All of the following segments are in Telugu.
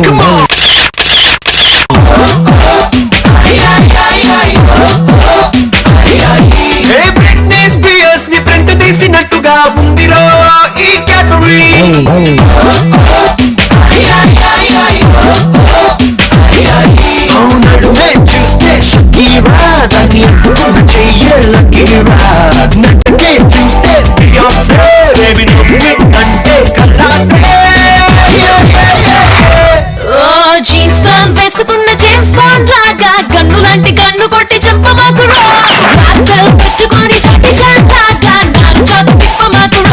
come on. Hey Britney Spears ని ప్రింట్ తీసినట్టుగా ఉందిరో ఈ క్యాటరీ. నడుమే చూస్తే షకీరా, దాన్ని ఎత్తుకున్న చెయ్యల కీరా. నడుమే చూస్తే బియాన్సే, బేబీ నువ్వు అంటే కల్లాసే. జీన్స్ ప్యాంట్ వేసుకున్న జేమ్స్ బాండ్ లాగా గన్ను లాంటి గన్ను కొట్టి చంపమాకురా. పెట్టుకొని చాటి చాటాగా నాను చాటు తిప్పమాకురా.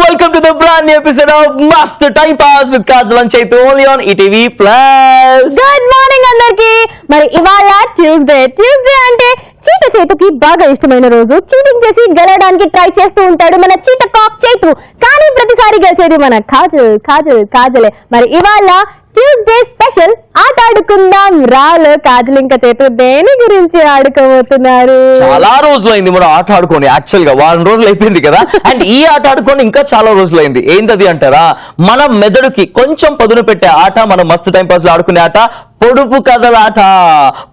Welcome to the brand new episode of Master Time Pass with Kajal and Chaitu only on ETV Plus. Good morning అందరికి. మరి ఇవాళ ట్యూస్డే అంటే చీట చేతుకి బాగా ఇష్టమైన రోజు. చీటింగ్ చేసి గెలవడానికి ట్రై చేస్తూ ఉంటాడు మన చీట కాక్ చైతు. కానీ ప్రతిసారి గెలిచేది మన కాజలే. మరి ఇవాళ ట్యూస్డే స్పెషల్ ఆట ఆడుకుందాం రాలు. కాజల్ ఇంకా చేతు దేని గురించి ఆడుకోబోతున్నారు? చాలా రోజులైంది మనం ఆట ఆడుకోండి. యాక్చువల్ గా వారం రోజులు అయిపోయింది కదా. అండ్ ఈ ఆట ఆడుకోండి ఇంకా చాలా రోజులైంది. ఏంటది అంటారా, మన మెదడుకి కొంచెం పదును పెట్టే ఆట, మనం మస్తు టైం పాస్ లో ఆడుకునే ఆట పొడుపు కథల ఆట.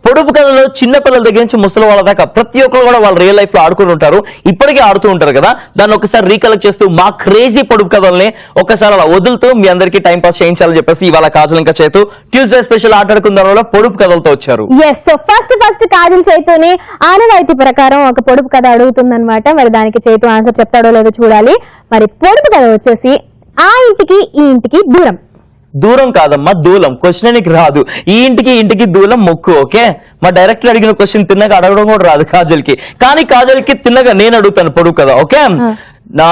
పొడుపు కథలో చిన్న పిల్లల దగ్గర నుంచి ముసలి వాళ్ళ దాకా ప్రతి ఒక్కరు కూడా వాళ్ళ రియల్ లైఫ్ లో ఆడుకుని ఉంటారు, ఇప్పటికే ఆడుతూ ఉంటారు కదా. దాన్ని ఒకసారి రీకలెక్ట్ చేస్తూ మా క్రేజీ పొడుపు కథల్ని ఒకసారి అలా వదులుతూ మీ అందరికీ టైం పాస్ చేయించాలని చెప్పేసి ఇవాళ కాజల్ ఇంకా చేతు ట్యూస్డే స్పెషల్ ఆట ఆడుకుందాం వల్ల పొడుపు కథలతో వచ్చారు. ఫస్ట్ కాజల్ చేతుని ఆనవాయితీ ప్రకారం ఒక పొడుపు కథ అడుగుతుందన్నమాట. మరి దానికి చేతు ఆన్సర్ చెప్తాడో లేదో చూడాలి. మరి పొడుపు కథ వచ్చేసి ఆ ఇంటికి ఈ ఇంటికి దూరం. దూరం కాదమ్మా, దూలం. క్వశ్చన్ నీకు రాదు. ఈ ఇంటికి దూలం మొక్కు. ఓకే, మా డైరెక్టర్ అడిగిన క్వశ్చన్ తిన్నగా అడగడం కూడా రాదు కాజల్కి. కానీ కాజల్కి తిన్నగా నేను అడుగుతాను పొడుగు కదా. ఓకే, నా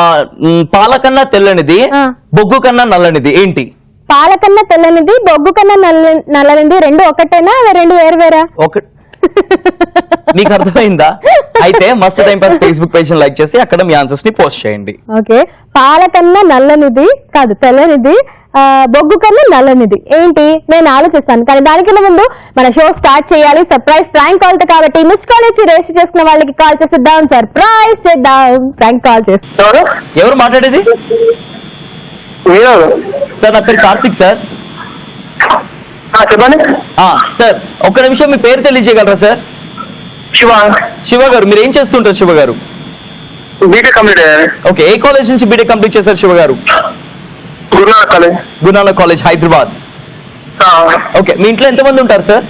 పాల కన్నా తెల్లనిది, బొగ్గు కన్నా నల్లనిది ఏంటి? పాల కన్నా తెల్లనిది, బొగ్గు కన్నా నల్లనిది రెండు ఒకటేనా, రెండు వేరు వేరా? నీకు అర్థమైందా? అయితే మస్తు time pass Facebook page like చేసి అక్కడ మీ ఆన్సర్స్ ని పోస్ట్ చేయండి. ఓకే, పాల కన్నా నల్లనిది కాదు తెల్లనిది, బొగ్గు కన్నా నల్లనిది ఏంటి? నేను ఆలోచిస్తాను. కానీ దానికన్నా ముందు మన షో స్టార్ట్ చేయాలి. సర్ప్రైజ్ ప్రాంక్ కాల్ కాబట్టి మిస్ కాల్ ఇచ్చి రిజిస్టర్ చేసుకున్న వాళ్ళకి కాల్ చేసేద్దాం. సర్ప్రైజ్ చేద్దాం. ప్రాంక్ కాల్ చేస్తారు. ఎవరు మాట్లాడేది? సార్ నా పేరు కార్తిక్ సార్. చెప్పండి సార్ ఒక్క నిమిషం మీ పేరు తెలియజేయగలరా సార్? శివ గారు, మీరు ఏం చేస్తుంటారు శివ గారు? బీటెక్ కంప్లీట్ అయ్యారు. ఓకే, ఏ కాలేజ్ నుంచి బీటెక్ కంప్లీట్ చేశారు శివ గారు? గురునానక్ కాలేజ్ హైదరాబాద్. ఓకే, మీ ఇంట్లో ఎంతమంది ఉంటారు సార్?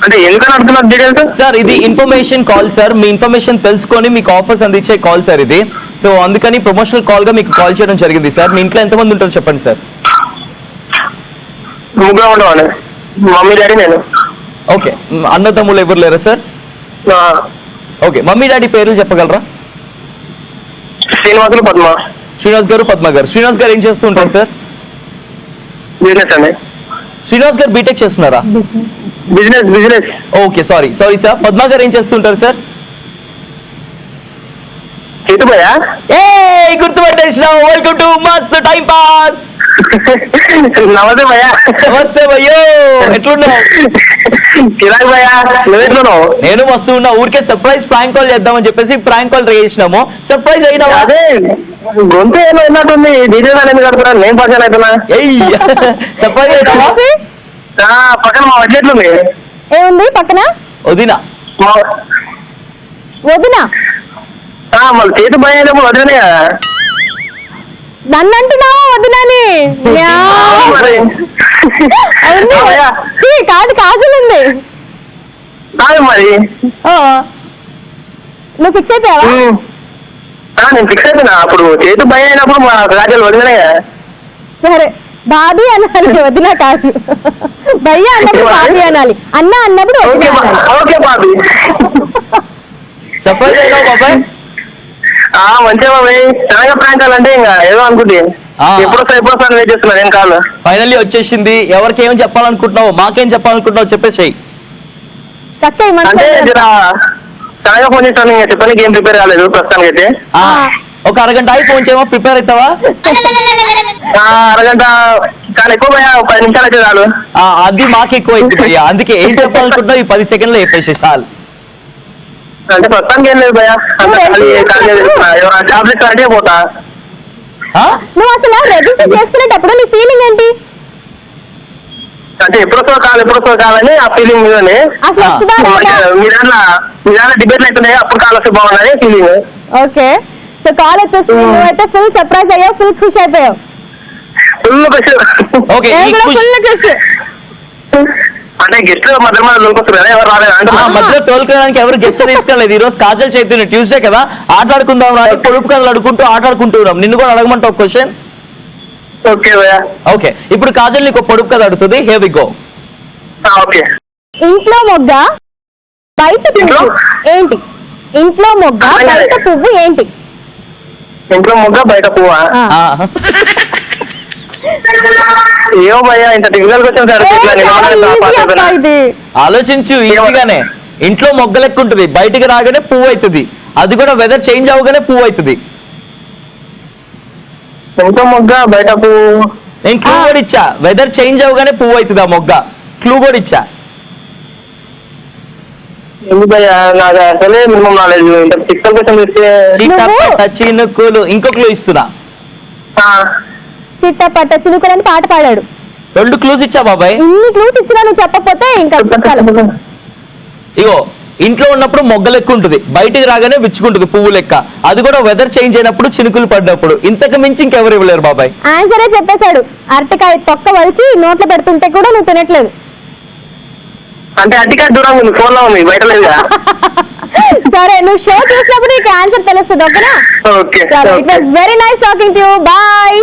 అంటే ఎందుకని అడుగుతున్నారు డీటెయిల్స్? సార్ ఇది ఇన్ఫర్మేషన్ కాల్ సార్. మీ ఇన్ఫర్మేషన్ తెలుసుకొని మీకు ఆఫర్స్ అందించే కాల్ సార్ ఇది. సో అందుకని ప్రమోషనల్ కాల్ గా మీకు కాల్ చేయడం జరిగింది సార్. మీ ఇంట్లో ఎంతమంది ఉంటారు చెప్పండి సార్? ముగ్గురు ఉండేవాళ్ళు, మమ్మీ డాడీ నేను. ఓకే, అన్న తమ్ముళ్ళు ఎవరు లేరా సార్? ఓకే, మమ్మీ డాడీ పేర్లు చెప్పగలరా? శ్రీనివాసులు పద్మ. శ్రీనివాస్ గారు, పద్మ గారు. శ్రీనివాస్ గారు ఏం చేస్తూ ఉంటారు సార్? బిజినెస్ అండి. శ్రీనివాస్ గారు బీటెక్ చేస్తున్నారా? Business. Okay, sorry sir. Padma గారు ఏం చేస్తుంటారు sir? చేతుపోయా గుర్తుపట్టేసినావు. Welcome to Mast time pass. నమస్తే భయ్యా. నమస్తే భయ్యో, ఎట్లున్నావు? కిరాక్ భయ్యా, నువ్వెట్లున్నావు? నేను మస్తు ఉన్నా. ఊరికే సర్ప్రైజ్ ప్రాంక్ కాల్ చేద్దామని చెప్పేసి ప్రాంక్ కాల్ చేసినాము. సర్ప్రైజ్ అయినావా? అదే గొంతు ఏమో విన్నట్టుంది. డీటెయిల్స్ అనేది కడుతున్నా, నేను పర్సన్ అవుతున్నా. సర్ప్రైజ్ అయినావా? పక్కన మా వడ్లెట్లుంది. ఏముంది పక్కన? వదినా. మళ్ళీ చేతు భయ అయినప్పుడు వదిలనే కదా. నన్ను అంటున్నావా వదినాని? కాదు కాజులుంది. కాదు మరి నువ్వు ఫిక్స్ అయిపోయావా? నేను ఫిక్స్ అయిపోయినా. అప్పుడు చేతు భయ అయినప్పుడు మా రాజ్యాలు వదిలనే కదా. సరే, బాబీ అనాలి, వదిన కాదు. భయ్య అన్నప్పుడు బాబీ అనాలి, అన్న అన్నప్పుడు ఓకే బాబీ. సర్ప్రైజ్ అయినావు బాబాయ్? మంచిగా బాబాయ్. చాలా ప్రాంతాలు అంటే ఇంకా ఏదో అనుకుంటే ఎప్పుడు వెయిట్ చేస్తున్నా నేను కాదు. ఫైనల్లీ వచ్చేసింది. ఎవరికి ఏం చెప్పాలనుకుంటున్నావు, మాకేం చెప్పాలనుకుంటున్నావు చెప్పేసి. అంటే చాలా ఫోన్ చేస్తాను, చెప్పడానికి ఏం ప్రిపేర్ కాలేదు ప్రస్తుతానికి అయితే. ఒక అరగంట అయి ఫోన్ చేయమో, ప్రిపేర్ అవుతావా? అరగంట చాలా ఎక్కువ భయ్యా, 10 నిమిషాలు అయితే చాలు. అది మాకు ఎక్కువ అయింది భయ్యా, అందుకే ఏం చెప్పాలనుకుంటున్నావు ఈ 10 సెకండ్లో చెప్పేసి చాలు. అంటే ప్రస్తుతానికి ఏం లేదు భయ్యా, ఎవరైనా జాబ్ ఇస్తారంటే పోతా. నువ్వు అసలు రిజిస్టర్ చేసుకునేటప్పుడు నీ ఫీలింగ్ ఏంటి? అంటే ఎప్పుడు కాదని ఆ ఫీలింగ్ మీదనే. మీ దాంట్లో డిబేట్లు అవుతున్నాయి, అప్పుడు కాల్ వస్తే బాగుందని ఫీలింగ్. ఓకే, సో కాల్ వచ్చేసి నువ్వైతే ఫుల్ సర్ప్రైజ్ అయ్యావు, ఫుల్ ఖుషి అయిపోయావు. ఫుల్ ఖుషి. ఓకే, ఫుల్ ఖుషి. అంటే గెస్ట్ మధ్య లోకొస్తారు కదా, ఎవరు రాలేదు మధ్యలో తోలుకోవడానికి ఎవరు గెస్ట్ తీసుకోలేదు. ఈ రోజు కాజల్ చైతన్య ట్యూస్డే కదా, ఆటలాడుకుందాం రా, పొడుపు కథలు అడుకుంటూ ఆటలాడుకుంటున్నాం. నిన్ను కూడా అడగమంటావు క్వశ్చన్? ఓకే భయ్యా. ఓకే, ఇప్పుడు కాజల్ నీకు పొడుపు కథ అడుగుతుంది. Here we go. ఓకే. ఇంట్లో మొగ్గ బయట పువ్వు ఏంటి? ఇంట్లో మొగ్గ బయట పువ్వు ఏంటి? ఇంట్లో మొగ్గ బయట పువ్వా? ఏమో భయ్యా, ఇంత డిఫికల్ట్ క్వశ్చన్. ఆలోచించు, ఈజీగానే. ఇంట్లో మొగ్గ లెక్క ఉంటుంది, బయటికి రాగానే పువ్వు అవుతుంది. అది కూడా వెదర్ చేంజ్ అవగానే పువ్వు అవుతుంది. ఇంట్లో మొగ్గ బయట పువ్వు. నేను క్లూ కూడా ఇచ్చా, వెదర్ చేంజ్ అవగానే పువ్వు అవుతుంది ఆ మొగ్గ. క్లూ కూడా ఇచ్చా. ఎందుకు భయ్యా, నాకు అసలే మినిమం నాలెడ్జ్. ఇంత డిఫికల్ట్ క్వశ్చన్ ఇస్తే చినుకులు. ఇంకో క్లూ ఇస్తున్నా. చిట్టపట్ట చినుకులు అని పాట పాడాడు. 2 క్లూస్ ఇచ్చా బాబాయ్. ఇన్ని క్లూస్ ఇచ్చినా నువ్వు చెప్పకపోతే ఇంకా ఇగో, ఇంట్లో ఉన్నప్పుడు మొగ్గ లెక్క ఉంటుంది, బయటికి రాగానే విచ్చుకుంటుంది పువ్వు లెక్క. అది కూడా వెదర్ చేంజ్ అయినప్పుడు చినుకులు పడ్డప్పుడు. ఇంతకు మించి ఇంకెవరు ఇవ్వలేరు బాబాయ్. ఆన్సరే చెప్పేశాడు. అరటికాయ తొక్క వలిచి నోట్లో పెడుతుంటే కూడా నువ్వు తినట్లేదు. అంటే అరటికాయ దూరంగా ఉంది, ఫోన్ లో ఉంది, బయట లేదు. సరే, నువ్వు షో చూసినప్పుడు నీకు ఆన్సర్ తెలుస్తుంది. ఓకేనా? Okay. It was very nice talking to you. Bye.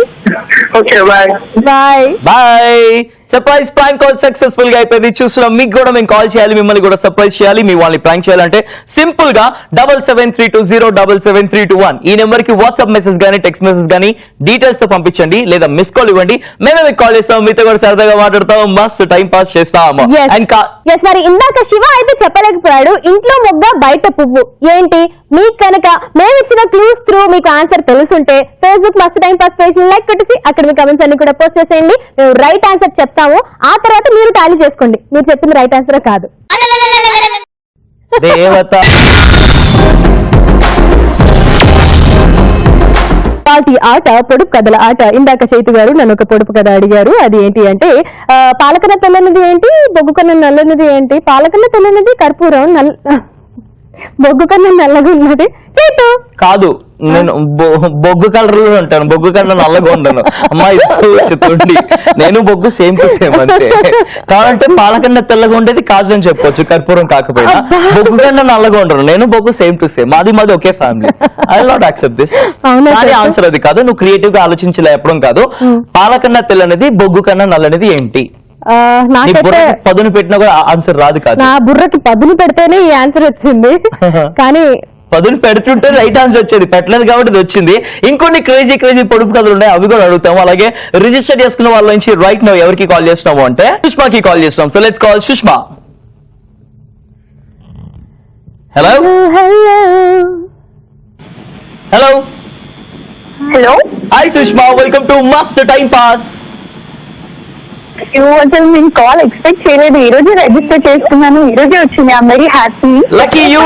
Okay, bye. Bye bye. Surprise prank call successful గా అయిపోయింది. చూస్తున్నాం, మీకు కూడా మేము కాల్ చేయాలి, మిమ్మల్ని కూడా సర్ప్రైజ్ చేయాలి. మీ వాళ్ళని ప్రాంక్ చేయాలంటే సింపుల్ గా 7732077321 ఈ నెంబర్ కి వాట్సాప్ మెసేజ్ గానీ టెక్స్ట్ మెసేజ్ గానీ డీటెయిల్స్ తో పంపించండి, లేదా మిస్ కాల్ ఇవ్వండి. మేమే మీకు కాల్ చేస్తాం, మీతో కూడా సరదాగా మాట్లాడతాం, మస్తు టైం పాస్ చేస్తాము. మరి ఇందాక శివ అయితే చెప్పలేకపోయాడు ఇంట్లో మొగ్గ బయట పువ్వు ఏంటి. మీకు కనుక మేము ఇచ్చిన క్లూస్ త్రూ మీకు ఆన్సర్ తెలుసుంటే ఫేస్బుక్ మస్తు టైం పాస్ పేజ్ లైక్ కొట్టేసి అక్కడ మీ కమెంట్స్ అన్ని కూడా పోస్ట్ చేసేయండి. మేము రైట్ ఆన్సర్ చెప్తాము, ఆ తర్వాత మీరు టాలీ చేసుకోండి మీరు చెప్పింది రైట్ ఆన్సర్ కాదు. దేవత పార్టీ ఆట పొడుపు కథల ఆట. ఇందాక చైతు గారు నన్ను ఒక పొడుపు కథ అడిగారు. అది ఏంటి అంటే, పాలకన్న తెల్లనిది ఏంటి, బొగ్గు కన్నా నల్లనిది ఏంటి? పాలకన్న తెల్లనిది కర్పూరం, బొగ్గు కన్నా నల్లగా ఉన్నది చైతు కాదు. నేను బొగ్గు కలర్ లో ఉంటాను, బొగ్గు కన్నా నల్లగా ఉండను. అమ్మాయి చెప్తుండి నేను బొగ్గు సేమ్ టు సేమ్ అంతే. కావాలంటే పాలకన్నా తెల్లగా ఉండేది కాజు అని చెప్పొచ్చు, కర్పూరం కాకపోయినా. బొగ్గు కన్నా నల్లగా ఉండను, నేను బొగ్గు సేమ్ టు సేమ్. మాది ఒకే family. I will not accept this. కానీ ఆన్సర్ అది కాదు, నువ్వు క్రియేటివ్ గా ఆలోచించలేపడం కాదు. పాలకన్నా తెల్లనిది బొగ్గు కన్నా నల్లనిది ఏంటి? పదును పెట్టినా కూడా ఆన్సర్ రాదు. కాదు, నా బుర్రకి పదును పెడితేనే ఈ ఆన్సర్ వచ్చింది, కానీ పదును పెడుతుంటే రైట్ ఆన్సర్ వచ్చేది, పెట్టలేదు కాబట్టి ఇది వచ్చింది. ఇంకొన్ని క్రేజీ పొడుపు కథలు ఉన్నాయి, అవి కూడా అడుగుతాము. అలాగే రిజిస్టర్ చేసుకున్న వాళ్ళ నుంచి రైట్ నౌ ఎవరికి కాల్ చేస్తున్నాము అంటే సుష్మాకి కాల్ చేస్తున్నాం. So let's call Sushma. Hello hello hello. Hi Sushma, welcome to Mast time pass. అసలు నేను కాల్ ఎక్స్పెక్ట్ చేయలేదు, ఈ రోజు రిజిస్టర్ చేసుకున్నాను, ఈ రోజే వచ్చింది. I'm very happy. Lucky you.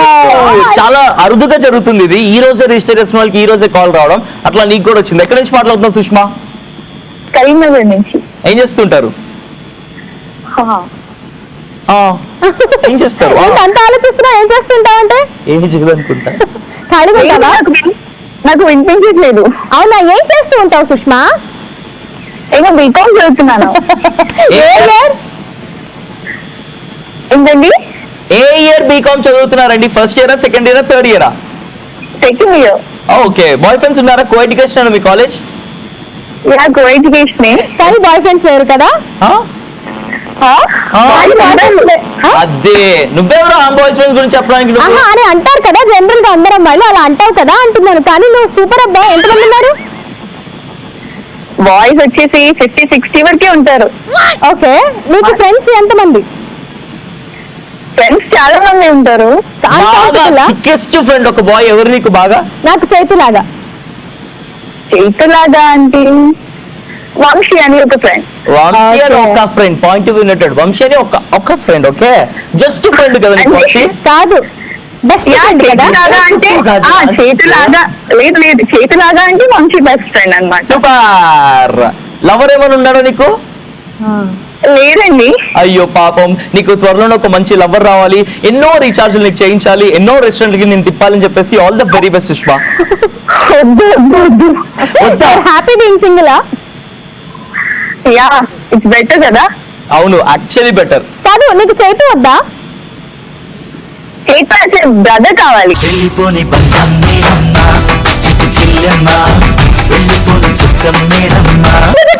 చాలా అరుదుగా జరుగుతుంది ఇది, ఈ రోజే రిజిస్టర్ చేసిన వాళ్ళకి ఈ రోజే కాల్ రావడం. అట్లా నీకు కూడా వచ్చింది. ఎక్కడి నుంచి మాట్లాడుతున్నావు సుష్మా? కరీంనగర్ నుంచి. ఏం చేస్తుంటారు? ఏం చేస్తారు? అంత ఆలోచిస్తున్నా ఏం చేస్తుంటావు అంటే ఏమి చేయదనుకుంటా. నాకు వినిపించట్లేదు. అవునా, ఏం చేస్తూ ఉంటావు సుష్మా? ఏమో బీకామ్ చదువుతున్నాను. ఏంటండి? ఏ ఇయర్ బీకామ్ చదువుతున్నారండి? ఫస్ట్ ఇయరా, సెకండ్ ఇయరా, థర్డ్ ఇయరా? Second year. Okay. Boy friends ఉన్నారా? కో ఎడ్యుకేషన్ మీ కాలేజ్? Co education. కానీ బాయ్ ఫ్రెండ్స్ లేరు కదా? అదే, నువ్వెవరో ఆ బాయ్ ఫ్రెండ్స్ గురించి చెప్పడానికి అని అంటారు కదా జనరల్ గా అందరు అమ్మాయిలు అలా అంటావు కదా అంటున్నాను. కానీ నువ్వు సూపర్ అబ్బాయి. ఎంతమంది ఉన్నారు? బాయ్స్ వచ్చేసి 50-60 వరకే ఉంటారు. ఓకే, నీకు ఫ్రెండ్స్ ఎంతమంది? ఫ్రెండ్స్ చాలా మంది ఉంటారు. బిగ్గెస్ట్ ఫ్రెండ్ ఒక బాయ్ ఎవరు నీకు బాగా? నాకు చైతులాగా. చైతులాగా అంటే వంశీ అని ఒక ఫ్రెండ్. వంశీ అని ఒక ఫ్రెండ్. పాయింట్ విన్నట్టు వంశీ అని ఒక ఫ్రెండ్. ఓకే, జస్ట్ ఫ్రెండ్ కదా నీకు వంశీ? కాదు, బెస్ట్ చేతిలాగా అంటే చేతిలాగా లేదు లేదు చేతిలాగా అంటే వంశీ బెస్ట్ ఫ్రెండ్ అన్నమాట. సూపర్. లవర్ ఏమైనా ఉన్నాడో నీకు? లేదండి. అయ్యో పాపం, నీకు త్వరలోనే ఒక మంచి లవర్ రావాలి, ఎన్నో రీఛార్జ్లు నీకు చేయించాలి, ఎన్నో రెస్టారెంట్ కి నేను తిప్పాలని చెప్పేసి all the very best Sushma. Happy being single. Yeah, it's better కదా. అవును, యాక్చువల్లీ బెటర్. కాదు, నీకు చైతు వద్దా? బ్రదర్ కావాలి. చెల్లిపోని బంధం నేనమ్మా, చిట్టి చెల్లెమ్మా, వెళ్ళిపోని చుట్టం నేనమ్మా.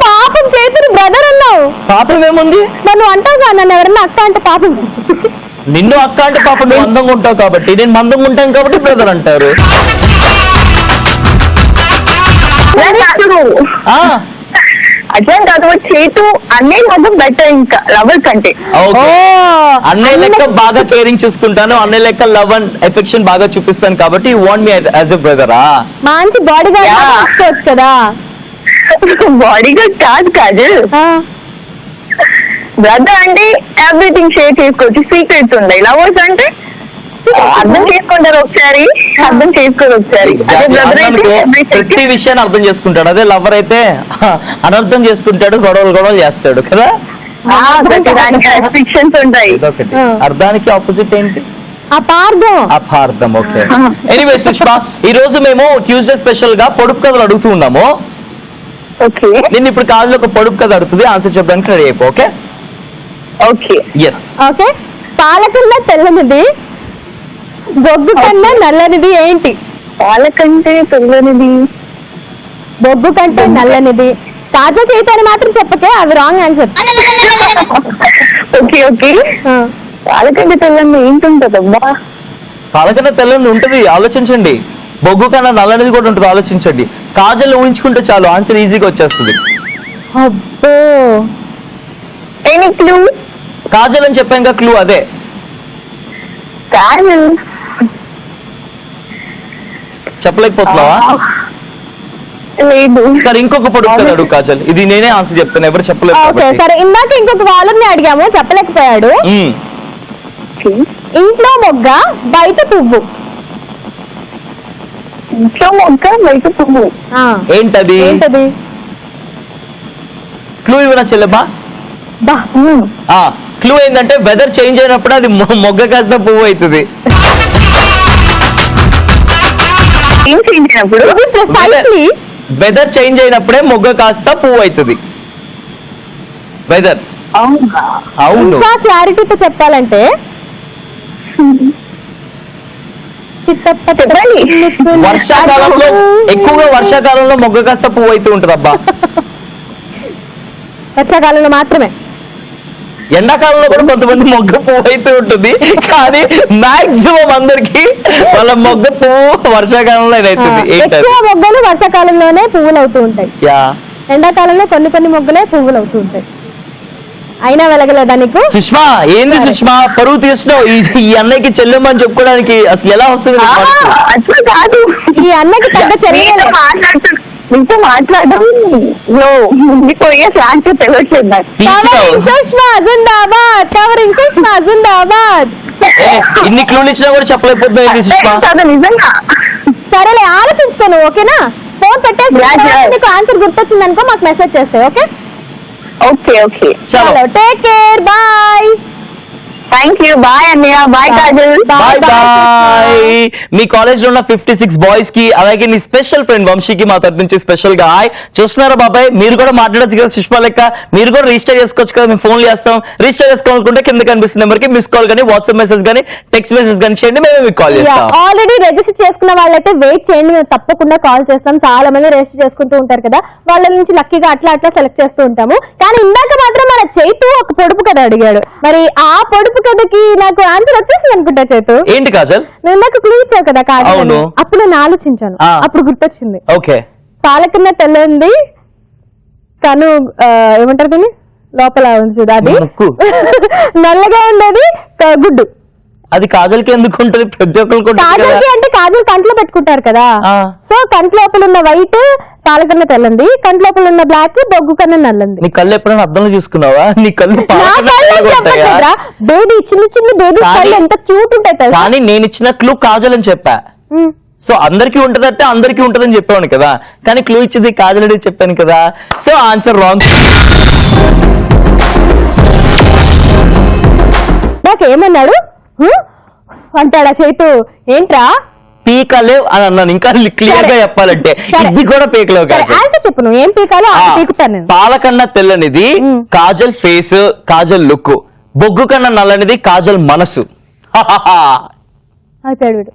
పాపం చైతుని బ్రదర్ అన్నావు. పాపం ఏముంది? నన్ను అంటావు కదా, నన్ను ఎవరన్నా అక్క అంటే పాపం. నిన్ను అక్క అంటే పాపం, నువ్వు అందంగా ఉంటావు కాబట్టి, నేను మందంగా ఉంటాను కాబట్టి బ్రదర్ అంటారు. అట్లా కాదు, చేతు అన్నీ మాత్రం బెటర్ ఇంకా లవర్ కంటే. అన్నయ్య లెక్క బాగా కేరింగ్ చూసుకుంటాను, అన్నయ్య లెక్క లవ్ అండ్ ఎఫెక్షన్ బాగా చూపిస్తాను కాబట్టి you want me as a బ్రదరా? మంచి బాడీ గార్డ్ తీసుకోవచ్చు కదా. బాడీ గార్డ్ కాదు కాదు, బ్రదర్ అంటే ఎవ్రీథింగ్ షేర్ చేసుకోవచ్చు, సీక్రెట్స్ ఉన్నాయి. లవర్స్ అంటే అర్థం చేసుకుంటారు ఒకసారి, అర్థం చేసుకోరు ఒకసారి. ప్రతి విషయాన్ని అర్థం చేసుకుంటాడు. అదే లవర్ అయితే అనర్థం చేసుకుంటాడు, గొడవలు చేస్తాడు కదా. రెస్ట్రిక్షన్స్ ఉంటాయి. అర్థానికి ఆపోజిట్ ఏంటి? అపార్థం. ఓకే. ఎనీవే సుష్మా, ఈ రోజు మేము ట్యూస్డే స్పెషల్ గా పొడుపు కథలు అడుగుతూ ఉన్నాము. ఓకే, నేను ఇప్పుడు కాలంలో ఒక పొడుపు కథ అడుగుతుంది, ఆన్సర్ చెప్పడానికి రెడీ అయిపో. Okay okay yes. ఓకే, పాలకన్నా తెల్లనిది, బొగ్గు కన్నా నల్లనిది ఏంటి? పాలకంటే తెల్లనిది, బొగ్గు కంటే నల్లనిది. తాజా చేతి అని మాత్రం చెప్పకే, అవి రాంగ్ ఆన్సర్. ఓకే ఓకే, పాలకంటే తెల్లని ఏంటుంటది అబ్బా? పాలకన్నా తెల్లని ఉంటుంది, ఆలోచించండి. బొగ్గు కన్నా నల్లనిది కూడా ఉంటుంది, ఆలోచించండి. కాజల్ ఊహించుకుంటే చాలు, ఆన్సర్ ఈజీగా వచ్చేస్తుంది. అబ్బో, ఎనీ క్లూ? కాజల్ అని చెప్పాక క్లూ అదే. కాజల్ చెప్పలేకపోతున్నావా? లేదు. సరే, ఇంకొక పొడుపు కథ అడుగు కాజల్. ఇది నేనే ఆన్సర్ చెప్తాను, ఎవరు చెప్పలేదు. ఓకే సరే, ఇందాక ఇంకొక వాళ్ళని అడిగాము, చెప్పలేకపోయాడు. ఇంట్లో మొగ్గ, బయట పువ్వు. ఇంట్లో మొగ్గ, బయట పువ్వు. ఏంటది? క్లూ ఇవ్వనా చెల్లెబ్బా? క్లూ ఏంటంటే వెదర్ చేంజ్ అయినప్పుడు అది మొగ్గ కాస్త పువ్వు అవుతుంది. వెదర్ చేంజ్ అయినప్పుడే మొగ్గ కాస్త పువ్వు అవుతుంది. వెదర్. అవును. క్లారిటీతో చెప్పాలంటే వర్షాకాలంలో, ఎక్కువగా వర్షాకాలంలో మొగ్గ కాస్త పువ్వు అవుతూ ఉంటుంది అబ్బా. వర్షాకాలంలో మాత్రమే. ఎండాకాలంలో కూడా కొంతమంది మొగ్గ పువ్వు అయితే ఉంటుంది, కానీ మాక్సిమం అందరికి వాళ్ళ మొగ్గ పువ్వు వర్షాకాలంలో అవుతుంది. ఎక్కువ మొగ్గలు వర్షాకాలంలోనే పువ్వులు అవుతూ ఉంటాయి. ఎండాకాలంలో కొన్ని మొగ్గలే పువ్వులు అవుతూ ఉంటాయి. అయినా వెలగలేదా నీకు? సుష్మా, ఏంది సుష్మా పరువు తీసినావు? ఈ అన్నయ్యకి చెల్లెమ్మని చెప్పుకోవడానికి అసలు ఎలా వస్తుంది? అట్లా కాదు, ఈ అన్నకి పెద్ద చెల్లెలు మీతో మాట్లాడడం పోయే ఫ్లాంక్ తెలియట్లేదు నాకు. సుష్మా జిందాబాద్, కవరింగ్ సుష్మా జిందాబాద్. ఇన్ని క్లూలు ఇచ్చినా కూడా చెప్పలేకపోతున్నాయి సుష్మా. నిజంగా. సరేలే, ఆలోచించుకోను. ఓకేనా? ఫోన్ పెట్టేసి నీకు ఆన్సర్ గుర్తొచ్చింది అనుకో, మాకు మెసేజ్ చేస్తాయి. ఓకే ఓకే ఓకే, చలో, take care, bye. Thank you, bye అన్నయ్య, బాయ్ కాజల్, బాయ్ బాయ్. మీ కాలేజ్ లో ఉన్న 56 బాయ్స్ కి, అలాగే నీ స్పెషల్ ఫ్రెండ్ వంశీకి మా తరఫు నుంచి స్పెషల్ గా హాయ్. చూస్తున్నారా బాబాయ్, మీరు కూడా మాట్లాడచ్చు కదా సుష్మా లెక్క, మీరు కూడా రిజిస్టర్ చేసుకోవచ్చు కదా, మేము ఫోన్ చేస్తాం. రిజిస్టర్ చేసుకోవాలనుకుంటే కింద కనిపిస్తున్న నెంబర్ కి మిస్ కాల్ కానీ, వాట్సాప్ మెసేజ్ కానీ, టెక్స్ట్ మెసేజ్ కానీ చేయండి, మేము మీకు కాల్ చేస్తాం. ఆల్రెడీ రిజిస్టర్ చేసుకున్న వాళ్ళైతే వెయిట్ చేయండి, మేము తప్పకుండా కాల్ చేస్తాం. చాలా మంది రిజిస్టర్ చేసుకుంటూ ఉంటారు కదా, వాళ్ళ నుంచి లక్కీగా అట్లా సెలెక్ట్ చేస్తూ ఉంటాము. కానీ ఇందాక మాత్రం మన చైతు ఒక పొడుపు కథ అడిగాడు. మరి ఆ పొడుపు కథకి నాకు ఆన్సర్ వచ్చేసింది అనుకుంటా. చైతు, ఏంటి కాజల్? నేను నాకు క్లూ ఇచ్చావు కదా కాజల్, అప్పుడు నేను ఆలోచించాను, అప్పుడు గుర్తొచ్చింది. ఓకే, పాలకన్నా తెల్లంది, తను ఏమంటారు దీన్ని, లోపల ఉంది అది నల్లగా ఉండేది గుడ్డు. అది కాజల్కి ఎందుకు ఉంటది? ప్రతి ఒక్కరికి ఉంటుంది కదా. కాజల్కి అంటే కాజల్ కంట్లో పెట్టుకుంటారు కదా, సో కంటి లోపల ఉన్న వైట్ పాల కన్నా తెల్లంది, కంటి లోపల ఉన్న బ్లాక్ బొగ్గు కన్నా నల్లంది. నీ కళ్ళు ఎప్పుడైనా అద్దంలో చూసుకున్నావా? నీ కళ్ళు బేబీ చిన్న చిన్న బేబీ కళ్ళు ఎంత క్యూట్ ఉంటాయి కదా. కానీ నేను ఇచ్చిన క్లూ కాజల్ అని చెప్పా. సో అందరికీ ఉంటదంటే అందరికీ ఉంటదని చెప్పాను కదా, కానీ క్లూ ఇచ్చింది కాజల్ అని చెప్పాను కదా. So answer wrong. నాకేమన్నాడు అంటాడా చేతు? ఏంట్రా పీకలేవ్ అని అన్నాను. ఇంకా క్లియర్ గా చెప్పాలంటే ఇది కూడా పీకలేవు కాదు. చెప్పు నువ్వు ఏం పీకాలో పీకుతాను. పాల కన్నా తెల్లనిది కాజల్ ఫేస్, కాజల్ లుక్. బొగ్గు కన్నా నల్లనిది కాజల్ మనసు. అయిపోయాడు వీడు,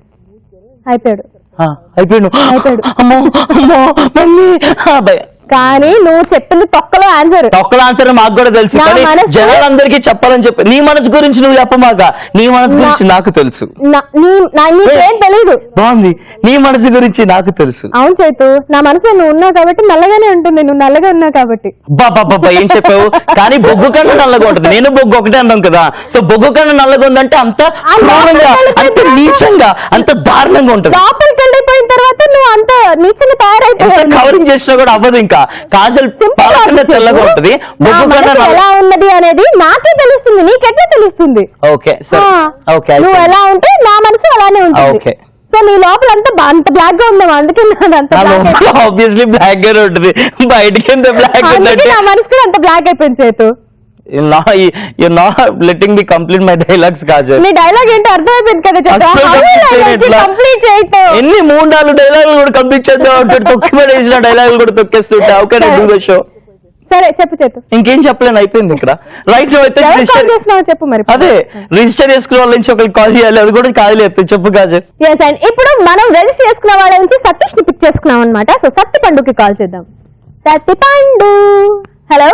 అయిపోయాడు అయిపోయాడు. అమ్మో అమ్మో మమ్మీ. కానీ నువ్వు చెప్పింది తొక్కలో ఆన్సర్. తొక్కల ఆన్సర్ మాకు కూడా తెలుసు, కానీ జనాలందరికీ చెప్పాలని చెప్పి. నీ మనసు గురించి నువ్వు చెప్పమాక, నీ మనసు గురించి నాకు తెలుసు. నీకేం తెలీదు. బాగుంది, నీ మనసు గురించి నాకు తెలుసు. అవును చేతు, నా మనసులో నువ్వు ఉన్నావు కాబట్టి నల్లగానే ఉంటుంది, నువ్వు నల్లగా ఉన్నావు కాబట్టి. బాబా ఏం చెప్పావు? కానీ బొగ్గు కన్నా నల్లగా ఉంటుంది. నేను బొగ్గు ఒకటే అన్నాం కదా. సో బొగ్గు కన్నా నల్లగా ఉందంటే అంత క్రూరంగా, అంత నీచంగా, అంత దారుణంగా ఉంటుంది. లోపలికి వెళ్ళిపోయిన తర్వాత నువ్వు అంత నీచంగా తయారైపోయావు. కవరింగ్ చేసినా కూడా అవ్వదు. ఇంకా కాజల్ తెల్లగా ఉంటుంది, బొగ్గు కన్నా ఎలా ఉన్నది అనేది నాకే తెలుస్తుంది, నీకెట్లా తెలుస్తుంది? ఓకే ఓకే, నువ్వు ఎలా ఉంటే నా మనసు అలానే ఉంటుంది. ఓకే. సో నీ లోపల అంత బ్లాక్ గా ఉన్నావు, అందుకే ఆబ్వియస్లీ బ్లాక్ గా ఉంటుంది. బయటకి బ్లాక్ నా మనసు కూడా అంత బ్లాక్ అయిపోయింది చేతు. You're not letting me complete my dialogues, Kajal. నీ డైలాగ్ ఏంటో అర్థమైపోయింది కదా. కంప్లీట్ చేయటం ఎన్ని 3-4 డైలాగులు కూడా కంప్లీట్ చేద్దాం. తొక్కి పడేసిన డైలాగులు కూడా తొక్కేస్తుంటా. Okay do the show. సరే చెప్పు చేతు. ఇంకేం చెప్పలేను, అయిపోయింది ఇక్కడ. రైట్ అయితే చెప్పు మరి. అదే రిజిస్టర్ చేసుకున్న వాళ్ళ నుంచి ఒకరికి కాల్ చేయాలి, అది కూడా కాదు. చెప్పు కాజల్. ఇప్పుడు మనం రిజిస్టర్ చేసుకున్న వాళ్ళ నుంచి సతీష్ ని పిక్ చేసుకున్నాం అనమాట. సో సత్తి పండుకి కాల్ చేద్దాం. Satti Pandu, hello.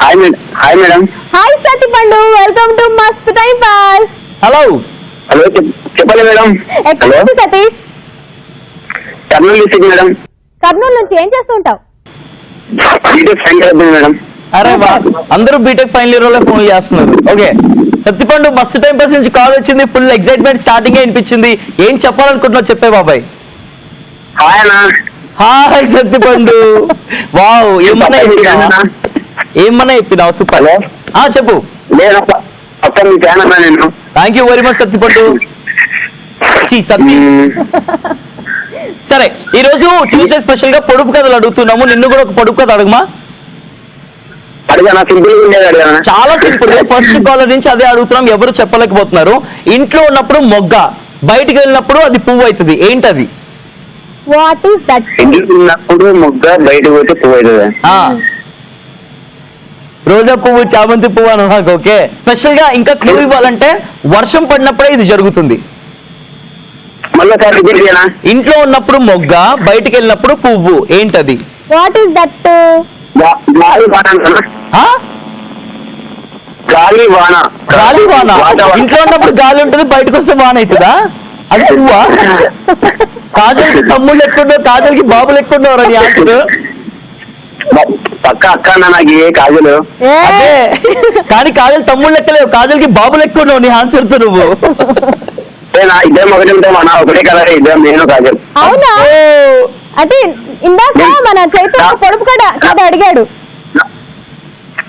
Hi madam. Hi Satti Pandu, welcome to Mast time pass. Hello hello చెప్పండి మేడం. ఎక్కడ నుంచి సతీష్? Kurnool district madam. కర్నూలు నుంచి ఏం చేస్తూ ఉంటావు? మేడం. అరే బా, అందరూ బీటెక్ ఫైనల్ ఇయర్ లో ఫోన్ చేస్తున్నారు. Okay Sattipandu, Mast time pass నుంచి కాల్ వచ్చింది. ఫుల్ ఎక్సైట్మెంట్ స్టార్టింగ్ అనిపించింది. ఏం చెప్పాలనుకుంటున్నావు చెప్పే బాబాయ్. హాయ్ అన్న. హాయ్ సత్తిపండు. వావ్, ఏమన్నా చెప్పినావు? సూపర్. చెప్పు. Thank you very much Sattipandu. Satti. సరే, ఈ రోజు ట్యూస్డే స్పెషల్ గా పొడుపు కథలు అడుగుతున్నాము. నిన్ను కూడా ఒక పొడుపు కథ అడుగుమా. చాలా సింపుల్. ఫస్ట్ కాలర్ నుంచి అదే అడుగుతున్నాం, ఎవరు చెప్పలేకపోతున్నారు. ఇంట్లో ఉన్నప్పుడు మొగ్గ, బయటికి వెళ్ళినప్పుడు అది పువ్వు అవుతుంది. ఏంటది? What is that? ఇంట్లో ఉన్నప్పుడు మొగ్గ, బయటకు పోతే పువ్వు అవుతుంది. రోజా పువ్వు, చామంతి పువ్వు అని. ఓకే. స్పెషల్ గా ఇంకా క్లూ ఇవ్వాలంటే వర్షం పడినప్పుడే ఇది జరుగుతుంది. ఇంట్లో ఉన్నప్పుడు మొగ్గ, బయటికి వెళ్ళినప్పుడు పువ్వు. ఏంటది? What is that? గాలి వాన. గాలి వాన. ఇంట్లో ఉన్నప్పుడు గాలి ఉంటుంది, బయటకు వస్తే వాన అవుతుందా? అది పువ్వా? కాజల్కి తమ్ముళ్ళు ఎక్కుండవు, కాజల్కి బాబులు ఎక్కుండవు అని ఆన్సర్. పక్క అక్క నాకు ఏ కాజలు. అదే, కానీ కాజల్ తమ్ముళ్ళు లెక్కలేవు, కాజల్కి బాబులు ఎక్కుండవు నీ ఆన్సర్ తో. నువ్వు ఇద్దరు ఒకటి ఉంటాం అన్న, ఒకటే కలర్. ఇద్దరు నేను కాజల్. అవునా? అంటే ఇందాక మన చైతన్య పొడుపు కథ అడిగాడు.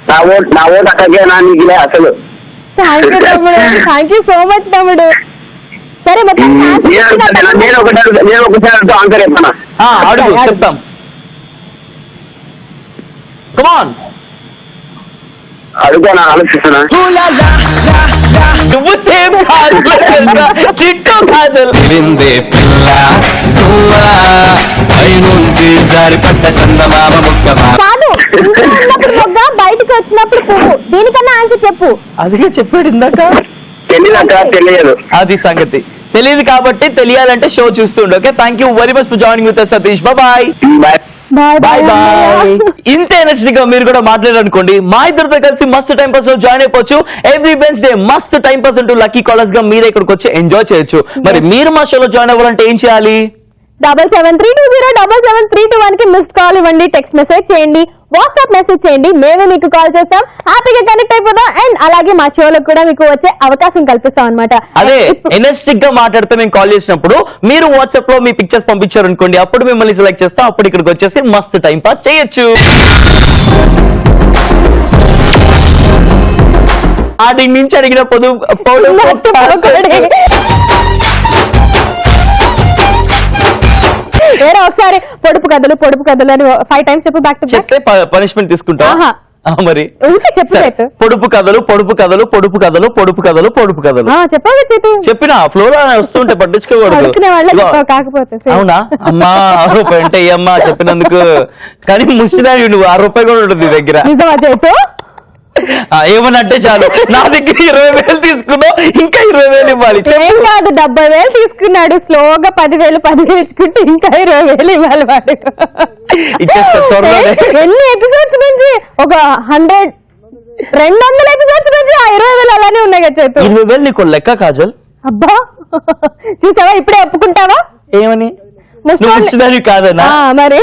నా ఓటు అక్కడికే నా నీకులే అసలు. థ్యాంక్ యూ తమ్ముడు, థ్యాంక్ యూ సో మచ్ తమ్ముడు. సరే నేను ఒకసారి ఆన్సర్ చెప్పనా? అడుగు, చెప్తాం. Come on. అడుగునా, ఆలోచిస్తున్నా. నువ్వు సేమ్ చిట్టు కాజల్. కాదు, మొగ్గ, బయటకు వచ్చినప్పుడు పువ్వు. దీనికన్నా ఆన్సర్ చెప్పు. అదే చెప్పాడు ఇందాక. తెలియదు. అది సంగతి. తెలియదు కాబట్టి తెలియాలంటే షో చూస్తుండే. Okay, thank you very much for joining with Satish. Bye bye bye. ఇంత ఎనర్జీగా మీరు కూడా మాట్లాడారనుకోండి, మా ఇద్దరితో కలిసి మస్తు టైం పాస్ లో జాయిన్ అయిపోవచ్చు. ఎవ్రీ వెన్స్డే మస్తు టైం పాస్ అంటూ లక్కీ కాలర్స్ గా మీరే ఇక్కడికి వచ్చి ఎంజాయ్ చేయొచ్చు. మరి మీరు మా షోలో జాయిన్ అవ్వాలంటే ఏం చేయాలి? 7732077321 కి మిస్డ్ కాల్ ఇవ్వండి, టెక్స్ట్ మెసేజ్ చేయండి, వాట్సాప్ మెసేజ్ చేయండి, మేమే మీకు కాల్ చేస్తాం, హ్యాపీగా కనెక్ట్ అయిపోతాం. అండ్ అలాగే మా షోలో కూడా మీకు వచ్చే అవకాశం కల్పిస్తాం అనమాట. అదే ఎనర్జెటిక్ గా మాట్లాడితే మేము కాల్ చేసినప్పుడు మీరు వాట్సాప్ లో మీ పిక్చర్స్ పంపించారు అనుకోండి, అప్పుడు మిమ్మల్ని సెలెక్ట్ చేస్తాం. అప్పుడు ఇక్కడికి వచ్చేసి మస్తు టైం పాస్ చేయొచ్చు. స్టార్టింగ్ నుంచి అడిగిన ఒకసారి పొడుపు కథలు అని 5 times చెప్పు, బ్యాక్ టు బ్యాక్. చెప్తే పనిష్మెంట్ తీసుకుంటా మరి. చెప్పు. పొడుపు కథలు చెప్పిన ఫ్లో లో వస్తుంటే పట్టించుకోకూడదు. కాకపోతే అవునా అమ్మా ₹1 అంటే అమ్మా చెప్పినందుకు. కానీ ముష్టిదాని నువ్వు ₹6 కూడా ఉంటుంది దగ్గర. ఏమనంటే చాలు, నా దగ్గర 20,000 తీసుకున్నావు, ఇంకా 20,000 ఇవ్వాలి. ఏం కాదు, 70,000 తీసుకున్నాడు, స్లోగా 10,000 ఇచ్చుకుంటే ఇంకా 20,000 ఇవ్వాలి వాడు. ఎన్ని ఎపిసోడ్స్ నుంచి? ఒక 200 ఎపిసోడ్స్ నుంచి ఆ 20,000 అలానే ఉన్నాయి కదా చేతు. 20,000 నీకు లెక్క కాజల్? అబ్బా చూసావా, ఇప్పుడే ఒప్పుకుంటావా? ఏమని? ముస్లిది కాదనా? మరి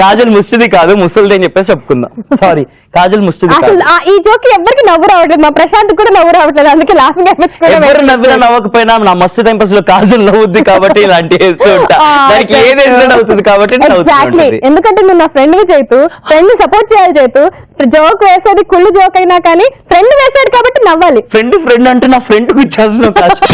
కాజల్ ముస్లిది కాదు, ముసలిది అని చెప్పేసి చెప్పుకుందాం. సారీ, కాజల్ ముస్లిది కాదు. ఈ జోక్ ఎవరికి నవ్వు రావట్లేదు, మా ప్రశాంత్ కూడా నవ్వు రావట్లేదు, అందుకే లాఫింగ్ ఎవరు నవ్వినా నవ్వకపోయినా నా మస్తు టైం పాస్ లో కాజల్ నవ్వుద్ది కాబట్టి ఇలాంటివి వేస్తూ ఉంటా. దానికి ఏది ఎక్సిడెంట్ అవుతుంది కాబట్టి. ఎందుకంటే నువ్వు నా ఫ్రెండ్ చేతు, ఫ్రెండ్ సపోర్ట్ చేయాలి చేతు. జోక్ వేసేది కుళ్ళు జోక్ అయినా కానీ ఫ్రెండ్ వేసాడు కాబట్టి నవ్వాలి. ఫ్రెండ్ అంటే నా ఫ్రెండ్ కు ఇచ్చేస్తున్నావు కాజల్.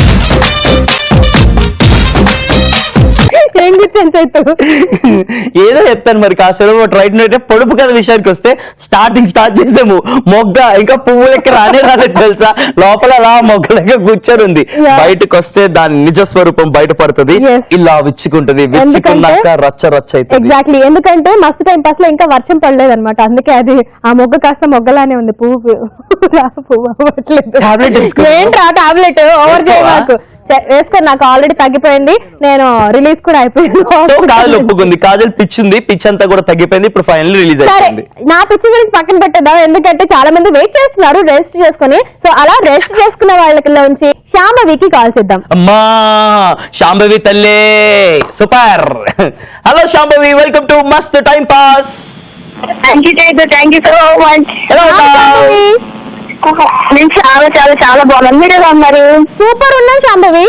ఏదో చెప్తాను మరి కాసేపు రైట్ అయితే. పొడుపు కథ విషయానికి వస్తే స్టార్ట్ చేసాము, మొగ్గ ఇంకా పువ్వు లెక్క రాలేదు తెలుసా. లోపల అలా మొగ్గ లెక్క కూర్చొని ఉంది, బయటకు వస్తే దాని నిజ స్వరూపం బయటపడుతుంది. ఇలా విచ్చుకుంటది, విచ్చుకున్నాక రచ్చ అవుతుంది. ఎగ్జాక్ట్లీ, ఎందుకంటే మస్తు టైం పాస్ లో ఇంకా వర్షం పడలేదు అనమాట, అందుకే అది ఆ మొగ్గ కాస్త మొగ్గలానే ఉంది, పువ్వు అవ్వట్లేదు. టాబ్లెట్ ఓవర్ చేయకు, వేసుకొని నాకు ఆల్రెడీ తగ్గిపోయింది, నేను రిలీజ్ కూడా అయిపోయింది. కాజల్ ఒప్పుకుంది, కాజల్ పిచ్ ఉంది, పిచ్ అంతా కూడా తగ్గిపోయింది, ఇప్పుడు ఫైనల్ రిలీజ్ అయింది. నా పిచ్ గురించి పక్కన పెట్టేద్దాం, ఎందుకంటే చాలా మంది వెయిట్ చేస్తున్నారు రెస్ట్ చేసుకుని. సో అలా రెస్ట్ చేసుకున్న వాళ్ళకి శాంభవికి కాల్ చేద్దాం. అమ్మా శాంభవి తల్లే super. Hello Shambhavi, welcome to Mast time pass. Thank you so much. నేను చాలా బాగున్నాను, మీరు ఎలా ఉన్నారు? సూపర్ ఉన్నాం శాంభవి.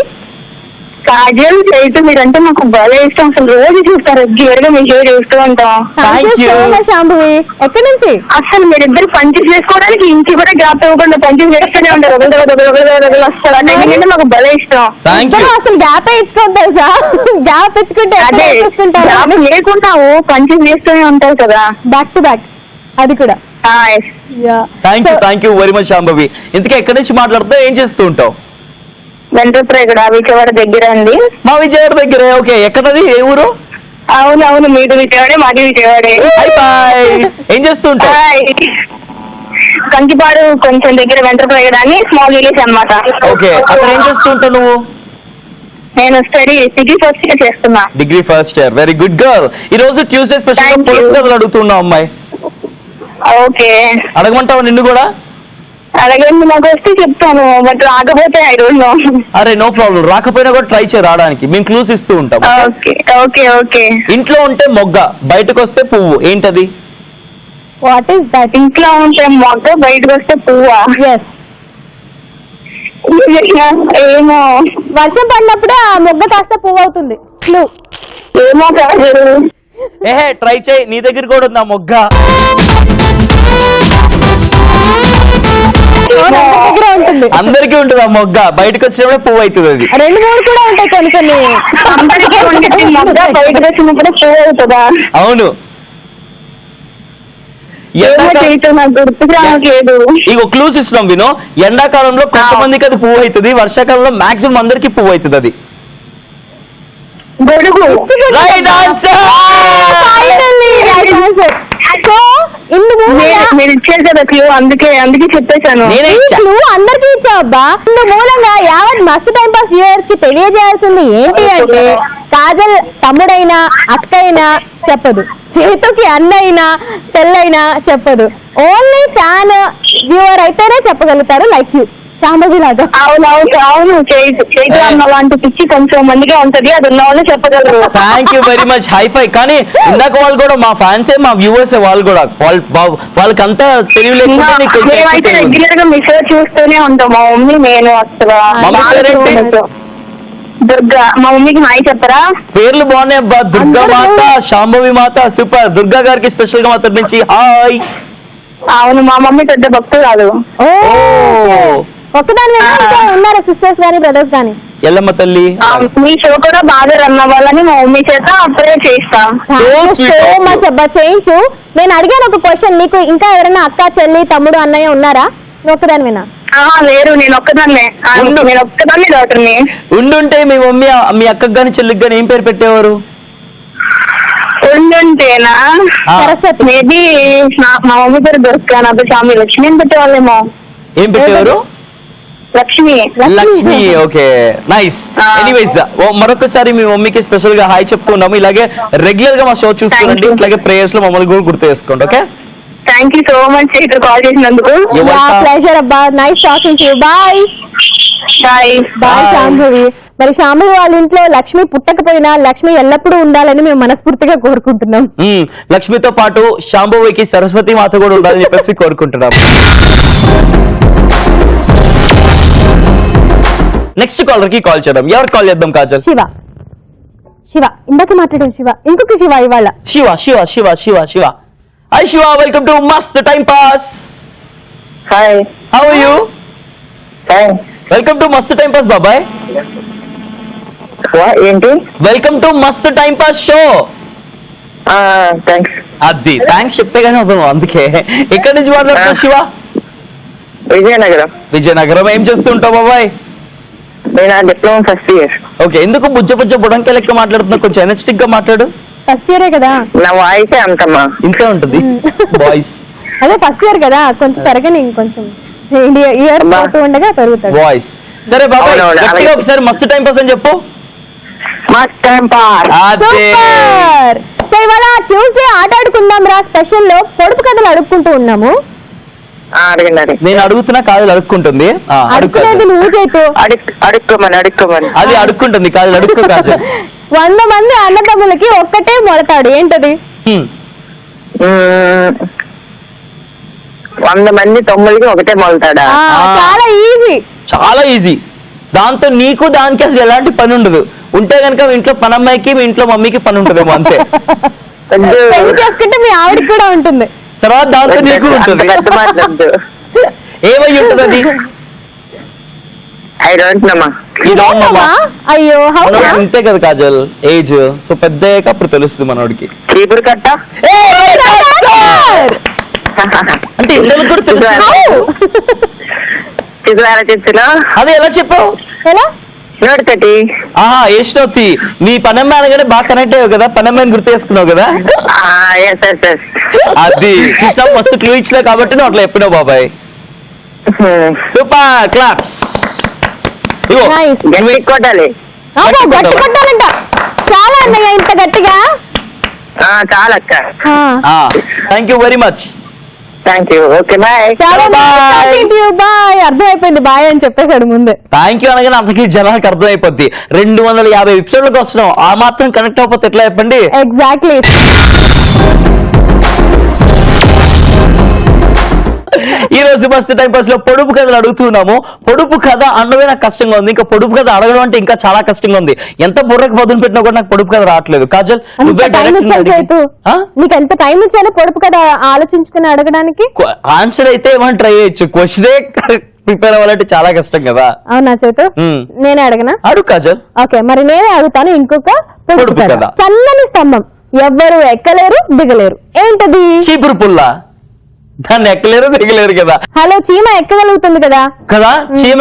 కాజల్ చైతు మీరంటే మాకు బాగా ఇష్టం, అసలు రోజు చూస్తారు, రెగ్యులర్గా మీ షో చూస్తూ ఉంటాం. శాంభవి ఎక్కడి నుంచి? అసలు మీరిద్దరు పంచెస్ వేసుకోవడానికి ఇంటి కూడా గ్యాప్ ఇవ్వకుండా పంచెస్ వేస్తూనే ఉంటారు, వస్తారు. ఎందుకంటే మాకు బాగా ఇష్టం. అసలు గ్యాప్ ఇచ్చుకోండి తెలుసా, గ్యాప్ ఇచ్చుకుంటే అదే లేకుండా పంచెస్ వేస్తూనే ఉంటారు కదా, బ్యాక్ టు బ్యాక్. అది కూడా thank you very much Shambhavi. ఇంతకీ ఎక్కడి నుంచి మాట్లాడుతావు, ఏం చేస్తూ ఉంటావు? ఇక్కడ విజయవాడ దగ్గర అండి. మా విజయవాడ దగ్గరే. ఓకే, ఎక్కడది, ఏ ఊరు? అవునవును, మీది విజయవాడే, మాది విజయవాడే. ఏం చేస్తూ ఉంటావు? కంకిపాడు కొంచెం దగ్గర వెంట్రప్రగడ అని స్మాల్ విలేజ్ అన్నమాట. ఓకే, అక్కడ ఏం చేస్తూ ఉంటావు నువ్వు? నేను డిగ్రీ ఫస్ట్ ఇయర్ చేస్తున్నా. Degree first year, very good girl. ఈ రోజు ట్యూస్డే స్పెషల్ పొడుపు అడుగుతున్నావు అమ్మాయి. ఓకే, అడగమంటావా నిన్ను కూడా? అడగండి, నాకు వస్తే చెప్తాను, బట్ రాకపోతే ఐ డోంట్ నో. అరే నో ప్రాబ్లం, రాకపోయినా కూడా ట్రై చేయి రావడానికి, మేము క్లూస్ ఇస్తూ ఉంటాం. ఓకే. ఇంట్లో ఉంటే మొగ్గ, బయటకు వస్తే పువ్వు, ఏంటది? What is that? ఇంట్లో ఉంటే మొగ్గ, బయటకు వస్తే పువ్వా? ఏమో, వర్షం పడినప్పుడే ఆ మొగ్గ కాస్త పువ్వు అవుతుంది. ఏమో కాదు. ట్రై చేయి, నీ దగ్గర కూడా ఉంది ఆ మొగ్గ. అందరికీ ఉంటుంది ఆ మొగ్గ, బయటకు వచ్చినప్పుడే పువ్వు అవుతుంది. అది 2-3 కూడా ఉంటాయి కొన్ని. అవును, ఇక క్లూస్ ఇస్తున్నాం వినో. ఎండాకాలంలో కొంతమందికి అది పువ్వు అవుతుంది, వర్షాకాలంలో మాక్సిమం అందరికి పువ్వు అవుతుంది. అది రైట్ ఆన్సర్. మీరు ఇచ్చారు కదా క్లూ, అందుకే చెప్పేశాను. అందరికీ ఇచ్చావబ్బా. ఇందు మూలంగా యావత్ మస్తు టైం పాస్ వ్యూవర్స్ కి తెలియజేయాల్సింది ఏంటి అంటే, కాజల్ తమ్ముడైనా అక్కైనా చెప్పదు, చేతుకి అన్నైనా చెల్లైనా చెప్పదు, ఓన్లీ ఫ్యాన్ వ్యూవర్ అయితేనే చెప్పగలుగుతారు, లైక్ యూ. శాంభవి లాగా. అవును చైతు అన్న లాంటి పిచ్చి కొంచెం మందిగా ఉంటది, అది ఉన్న వాళ్ళు చెప్పగలరు. Thank you very much, hi fi. కానీ ఇందాక వాళ్ళు కూడా మా ఫ్యాన్సే, మా వ్యూవర్సే వాళ్ళు కూడా, వాళ్ళకంతా తెలియలేకుండా మేమైతే రెగ్యులర్ గా మీ షో చూస్తూనే ఉంటాం, మా మమ్మీ నేను. అసలు దుర్గా, మా మమ్మీకి హాయ్ చెప్పరా? పేర్లు బాగున్నాయి అబ్బా. దుర్గా మాత, శాంభవి మాత, సూపర్. దుర్గా గారికి స్పెషల్ గా మాత్రం నుంచి హాయ్. అవును, మా మమ్మీ పెద్ద భక్తు కాదు. ఒక్కదాని ఉన్నారా సిస్టర్స్ గానీ బ్రదర్స్ గానీ? ఎల్లమ్మ తల్లి. మీ షో కూడా బాగా రన్ అవ్వాలని మా మమ్మీ చేత అప్పుడే చేస్తాం. సో మచ్ అబ్బా, చేయించు. నేను అడిగాను ఒక క్వశ్చన్, నీకు ఇంకా ఎవరైనా అక్క, చెల్లి, తమ్ముడు, అన్నయ్య ఉన్నారా? ఒక్కదాని వినా? లేరు, నేను ఒక్కదాన్నే డాక్టర్ని. ఉండుంటే మీ మమ్మీ మీ అక్కకి గాని చెల్లికి గాని ఏం పేరు పెట్టేవారు? ఉండుంటేనా మేబీ మా మమ్మీ పేరు దుర్గా, నా పేరు స్వామి లక్ష్మి అని పెట్టేవాళ్ళేమో. ఏం పెట్టేవారు? లక్ష్మి. Okay, nice. ఎనీవేస్, మరొకసారి మీ మమ్మీకి స్పెషల్ గా హాయ్ చెప్తున్నాము. ఇలాగే రెగ్యులర్ గా మా షో చూసుకోండి, ఇట్లాగే ప్రేయర్స్ లో మమ్మల్ని కూడా గుర్తు చేసుకోండి. Okay, thank you so much ఇక్కడ కాల్ చేసినందుకు. ప్లెజర్ అబ్బా, nice talking to you. Bye bye Shambhavi. మరి శాంభవి వాళ్ళ ఇంట్లో లక్ష్మి పుట్టకపోయినా లక్ష్మి ఎల్లప్పుడూ ఉండాలని మేము మనస్ఫూర్తిగా కోరుకుంటున్నాం. లక్ష్మితో పాటు శాంభవికి సరస్వతి మాత కూడా ఉండాలని చెప్పేసి కోరుకుంటున్నాం. నెక్స్ట్ కాలర్ కి కాల్ చేద్దాం. ఎవరు కాల్ చేద్దాం కాజల్? శివ ఇందాక మాట్లాడాం. శివ, ఇంకొక శివ ఇవాళ. Shiva. Hi Shiva, welcome to Mast Time Pass. Hi. How are you? Fine. Welcome to Mast Time Pass, babai. ఏంటి? Welcome to Mast Time Pass show. Thanks. అది థ్యాంక్స్ చెప్తే గానీ అవుతాం. అందుకే ఎక్కడి నుంచి మాట్లాడుతున్నావు శివ? విజయనగరం. ఏం చేస్తుంటావు బాబాయ్? నేను డిప్లొమా ఫస్ట్ ఇయర్. ఓకే, ఎందుకు బుజ్జ బుడంకే లెక్క మాట్లాడుతున్నా? కొంచెం ఎనర్జెటిక్ గా మాట్లాడు. ఫస్ట్ ఇయరే కదా? నా వాయిస్ అంతమ్మా ఇంతే ఉంటుంది వాయిస్. అదే ఫస్ట్ ఇయర్ కదా, కొంచెం పెరగని, ఇంకొంచెం ఇయర్ ఉండగా పెరుగుతాడు వాయిస్. సరే బాబాయ్, గట్టిగా ఒకసారి మస్తు టైం పాస్ అని చెప్పు. మస్త్ టైం పాస్. సూపర్. సో ఇవాళ ట్యూస్డే ఆట ఆడుకుందాం రా స్పెషల్ లో పొడుపు కథలు అడుక్కుంటూ ఉన్నాము. అడగండి. నేను అడుగుతున్నా, కాదు అడుక్కుంటుంది. అడుక్కునేది నువ్వు చేతు. అడుక్కోమని అది అడుక్కుంటుంది, కాదు అడుక్కో కాదు. 100 మంది అన్నదమ్ములకి ఒక్కటే మొలతాడు, ఏంటది? 100 మంది తమ్ముళ్ళకి ఒకటే మొలతాడా? చాలా ఈజీ. దాంతో నీకు దానికి అసలు ఎలాంటి పని ఉండదు. ఉంటే కనుక మీ ఇంట్లో పనమ్మాయికి, మీ ఇంట్లో మమ్మీకి పని ఉంటుందేమో అంతే. చేసుకుంటే మీ ఆవిడకి కూడా ఉంటుంది, తర్వాత దాంతో నీకు ఉంటుంది. ఏమై ఉంటుంది అది? అయ్యో అంతే కదా కాజల్, ఏజ్. సో పెద్ద అప్పుడు తెలుస్తుంది మనోడికి. చీపురు కట్ట అంటే ఇళ్ళకి కూడా తెలుసు. అది ఎలా చెప్పావు? ఏష్నోతి, నీ పనమ్మ అనగానే బాగా కనెక్ట్ అయ్యావు కదా, పనమ్మని గుర్తు చేసుకున్నావు కదా. అది చూసినా మస్తు క్లూ ఇచ్చినా కాబట్టి నువ్వు అట్లా చెప్పినావు బాబాయ్. Super, claps. కొట్టాలి. గట్టి కొట్టాలంట. చాలా అన్నయ్య, ఇంత గట్టిగా. చాలా అక్క. Thank you very much. Thank you. Okay bye. Bye. అర్థమైపోయింది బాయ్ అని చెప్పేశాడు ముందే. థ్యాంక్ యూ అనగానే అందరికీ జనానికి అర్థమైపోద్ది. 250 ఎపిసోడ్లకు వస్తున్నాం, ఆ మాత్రం కనెక్ట్ అవ్వకపోతే ఎట్లా చెప్పండి? ఎగ్జాక్ట్లీ. ఈ రోజు ఫస్ట్ టైం పాస్ లో పొడుపు కథలు అడుగుతున్నాము. పొడుపు కథ అనడమే నాకు కష్టంగా ఉంది, ఇంకా పొడుపు కథ అడగడం అంటే ఇంకా చాలా కష్టంగా ఉంది. ఎంత బుర్రకు బదులు పెట్టినా కూడా నాకు పొడుపు కథ రావట్లేదు. కాజల్, నీకు ఎంత టైం ఇచ్చాను పొడుపు కథ ఆలోచించుకుని అడగడానికి? ఆన్సర్ అయితే ఏమైనా ట్రై చేయొచ్చు, క్వశ్చనే ప్రిపేర్ అవ్వాలంటే చాలా కష్టం కదా. అవునా చేతు? నేనే అడగనా? అడుగు కాజల్. ఓకే, మరి నేనే అడుగుతాను ఇంకొక పొడుపు కథ. సన్నని స్తంభం, ఎవ్వరు ఎక్కలేరు దిగలేరు, ఏంటది? చీపురు పుల్ల. దాన్ని ఎక్కలేరు దిగలేరు కదా. హలో, చీమ ఎక్కగలుగుతుంది కదా? కదా, చీమ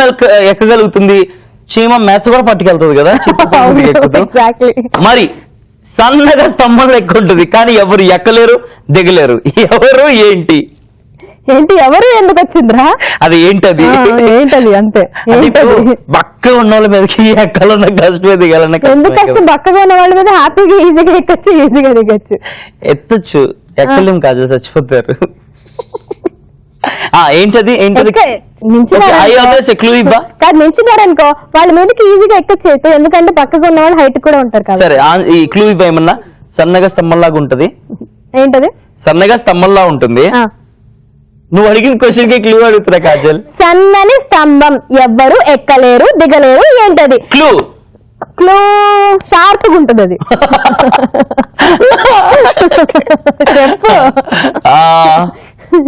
ఎక్కగలుగుతుంది. చీమ మెత్త కూడా పట్టుకెళ్తుంది కదా. మరి సన్నగా స్తంభం లెక్క ఉంటుంది, కానీ ఎవరు ఎక్కలేరు దిగలేరు. ఎవరు ఏంటి? ఎవరు ఎందుకు వచ్చిందిరా? అది ఏంటది? అంతే. బక్క ఉన్న వాళ్ళ మీదకి ఎక్కాలన్న కష్టమే, దిగాలన్న ఎందుకు కష్టం? బక్కగా ఉన్న వాళ్ళ మీద హ్యాపీగా ఈజీగా ఎక్కొచ్చు, ఈజీగా దిగచ్చు. ఎత్తొచ్చు, ఎక్కలేం కాదు, చచ్చిపోతారు. ఏంటది క్లూ ఇవ్వా? కాదు, నించున్నారనుకో వాళ్ళ మీదకి ఈజీగా ఎక్కచ్చు, ఎందుకంటే పక్కకు ఉన్న వాళ్ళు హైట్ కూడా ఉంటారు కదా. సరే ఈ క్లూ ఇవ్వ ఏమన్నా. సన్నగా స్తంభంలాగా ఉంటది. ఏంటది? సన్నగా స్తంభంలా ఉంటుంది. నువ్వు అడిగిన క్వశ్చన్ కి క్లూ అడుగుతున్నా కాజల్. సన్నని స్తంభం, ఎవ్వరు ఎక్కలేరు దిగలేరు, ఏంటది? క్లూ షార్ప్ గా ఉంటది అది. చెప్పు.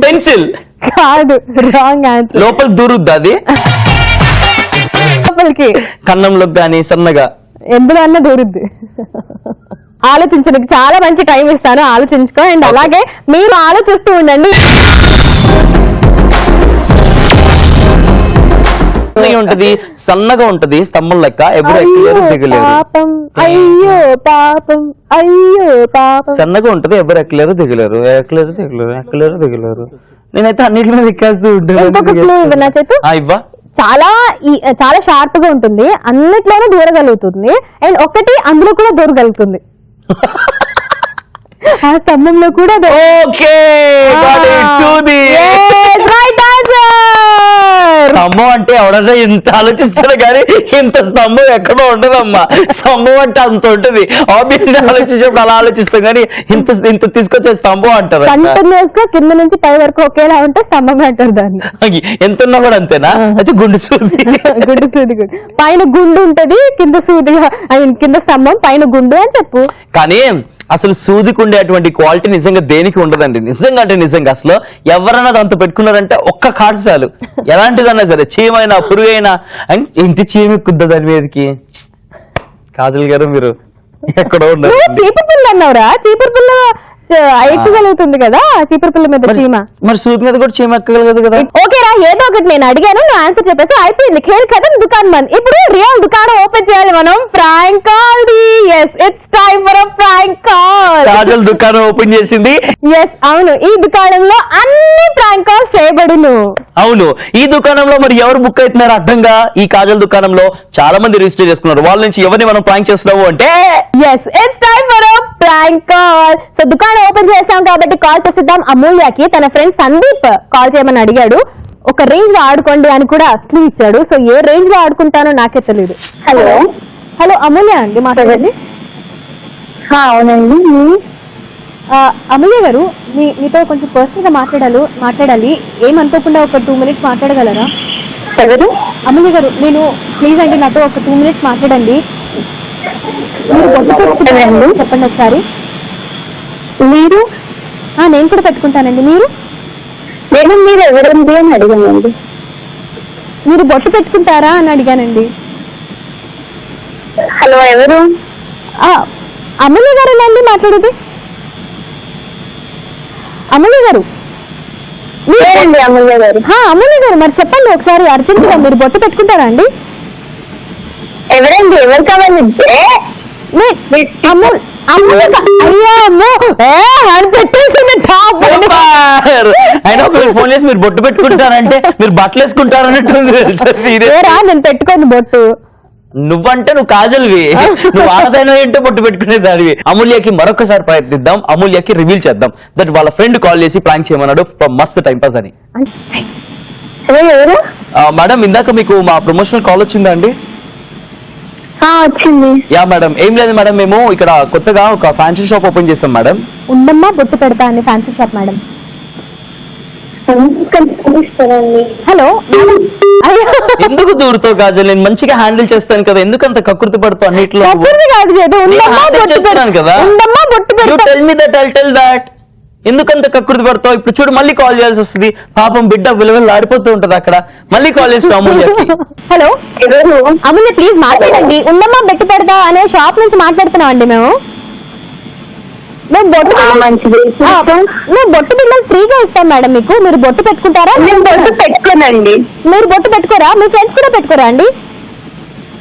పెన్సిల్ కాదు, రాంగ్ ఆన్సర్. లోపల దూరుద్ది అది లోపలికి, కన్నంలోకి గాని సన్నగా ఎందులో అన్నా దూరుద్ది. ఆలోచించడానికి చాలా మంచి టైం ఇస్తాను, ఆలోచించుకో. అండ్ అలాగే మీరు ఆలోచిస్తూ ఉండండి. ఉంటది, సన్నగా ఉంటది, స్తంభం లెక్క, ఎవరు ఎక్కలేరు దిగలేరు. పాపం, అయ్యో పాపం, అయ్యో పాపం. సన్నగా ఉంటది, ఎవరు ఎక్కలేరు దిగలేరు, ఎక్కలేరు దిగలేరు, ఎక్కలేరు దిగలేరు. నేనైతే అన్నిటి మీద ఎక్కేస్తూ ఉంటాను. ఇవ్వ చాలా షార్ప్ గా ఉంటుంది, అన్నిట్లోనూ దూరగలుగుతుంది, అండ్ ఒకటి అందులో కూడా దూరగలుగుతుంది. ఆ స్తంభంలో కూడా. స్తంభం అంటే ఎవడన్నా ఇంత ఆలోచిస్తాడు కానీ ఇంత స్తంభం ఎక్కడో ఉండదమ్మా. స్తంభం అంటే అంత ఉంటుంది. ఆబ్వియస్లీ ఆలోచించినప్పుడు అలా ఆలోచిస్తాం కానీ ఇంత ఇంత తీసుకొచ్చే స్తంభం అంటారు. కంటిన్యూస్ గా కింద నుంచి పై వరకు ఒకేలా ఉంటే స్తంభం అంటారు దాన్ని. ఎంత ఉన్నా కూడా అంతేనా? అయితే గుండు సూది. గుండు సూది, పైన గుండు ఉంటది, కింద సూదిగా, కింద స్తంభం పైన గుండు అని చెప్పు. కానీ అసలు సూదికి ఉండేటువంటి క్వాలిటీ నిజంగా దేనికి ఉండదండి. నిజంగా అంటే నిజంగా అసలు ఎవరైనా దాంతో పెట్టుకున్నారంటే ఒక్క కాటు చాలు. ఎలాంటిదన్నా సరే, చీమైనా పురుగైనా ఇంటి చీమ కుద్ద దాని మీదకి. కాజల్ గారు మీరు ఎక్కడో ఉన్నారు. చీపురు పిల్ల అన్నావురా? చీపురు పిల్ల ఎక్కగలుగుతుంది కదా, చీపురు పిల్ల మీద చీమ. మరి సూది మీద కూడా చీమ ఎక్కగలదు కదా. ఓకేరా, ఏదో ఒకటి నేను అడిగాను, నువ్వు ఆన్సర్ చెప్పేసి అయిపోయింది. ఖేల్ ఖతం, దుకాణం బంద్. ఇప్పుడు రియల్ దుకాణం ఓపెన్ చేయాలి మనం. Prank call the. yes it's time for a prank call. Kajal దుకాణం ఓపెన్ చేసింది. yes అవును, ఈ దుకాణంలో అన్ని ప్రాంక్ కాల్స్ చేయబడును. అవును, ఈ దుకాణంలో మరి ఎవరు బుక్ అవుతున్నారు అర్థంగా. ఈ కాజల్ దుకాణంలో చాలా మంది రిజిస్టర్ చేసుకున్నారు. వాళ్ళ నుంచి ఎవరిని మనం ప్రాంక్ చేస్తున్నాము అంటే yes it's time for a prank call. So దుకాణం ఓపెన్ చేస్తాం కాబట్టి కాల్ చేసిద్దాం అమూల్యకి. తన ఫ్రెండ్ సందీప్ కాల్ చేయమని అడిగాడు. ఒక రేంజ్ లో ఆడుకోండి అని కూడా క్లూ ఇచ్చాడు. సో ఏ రేంజ్ లో ఆడుకుంటానో నాకే తెలియదు. హలో అమూల్య అండి మాట్లాడండి. అవునండి. అమూల్య గారు, మీతో కొంచెం పర్సనల్ గా మాట్లాడాలి. ఏమనుకోకుండా ఒక 2 minutes మాట్లాడగలరా? ఎవరు? అమూల్య గారు, నేను ప్లీజ్ అండి నాతో ఒక 2 minutes మాట్లాడండి. మీరు చెప్పండి ఒకసారి. మీరు? నేను కూడా పెట్టుకుంటానండి. మీరు ఎవరండి అని అడిగానండి. మీరు బొట్టు పెట్టుకుంటారా అని అడిగానండి. హలో, ఎవరు? అమూల్య గారు ఎలా అండి మాట్లాడేది? అమూల్య గారు లేదండి. అమూల్య గారు. అమూల్య గారు, మరి చెప్పండి ఒకసారి అర్జెంట్ గా, మీరు బొట్టు పెట్టుకుంటారా అండి? ఎవరండి? ఎవరు కావాలి? అయినా ఫోన్ చేసి మీరు బొట్టు పెట్టుకుంటారంటే మీరు బట్టలు వేసుకుంటారన్నట్టుంది. నేను పెట్టుకోండి బొట్టు. నువ్వంటే నువ్వు కాజల్వి, నువ్వు ఆడదైనా ఏంటో బొట్టు పెట్టుకునే దానివి. అమూల్యకి మరొకసారి ప్రయత్నిద్దాం, అమూల్యకి రివీల్ చేద్దాం దట్ వాళ్ళ ఫ్రెండ్ కాల్ చేసి ప్రాంక్ చేయమన్నాడు మస్తు టైం పాస్ అని. మేడం, ఇందాక మీకు మా ప్రమోషనల్ కాల్ వచ్చిందా అండి? వచ్చింది. యా మేడం, ఏం లేదు మేడం, మేము ఇక్కడ కొత్తగా ఒక ఫ్యాన్సీ షాప్ ఓపెన్ చేసాం మేడం. ఉండమ్మా బొట్టు పెడతా అండి ఫ్యాన్సీ షాప్ మేడం. హలో, ఎందుకు దూరుతో కాజల్? నేను మంచిగా హ్యాండిల్ చేస్తాను కదా, ఎందుకంత కకృతి పడుతూ అన్నిట్లో కదా. ఎందుకంత కకృతి పడతావు? ఇప్పుడు చూడు, మళ్ళీ కాల్ చేయాల్సి వస్తుంది. పాపం బిడ్డ విలువలు ఆడిపోతూ ఉంటది అక్కడ. మళ్ళీ కాల్ చేస్తాం అమూల్యకి. హలో అమూల్య, ప్లీజ్ మాట్లాడండి. ఉండమ్మా బెట్టు పెడతా అనే షాప్ నుంచి మాట్లాడుతున్నాం అండి మేము బొట్టు బిల్లలు ఫ్రీగా ఇస్తాం మేడం మీకు. మీరు బొట్టు పెట్టుకుంటారా? నేను బొట్టు పెట్టుకోనండి. మీరు బొట్టు పెట్టుకోరా? మీ ఫ్రెండ్స్ కూడా పెట్టుకోరా అండి?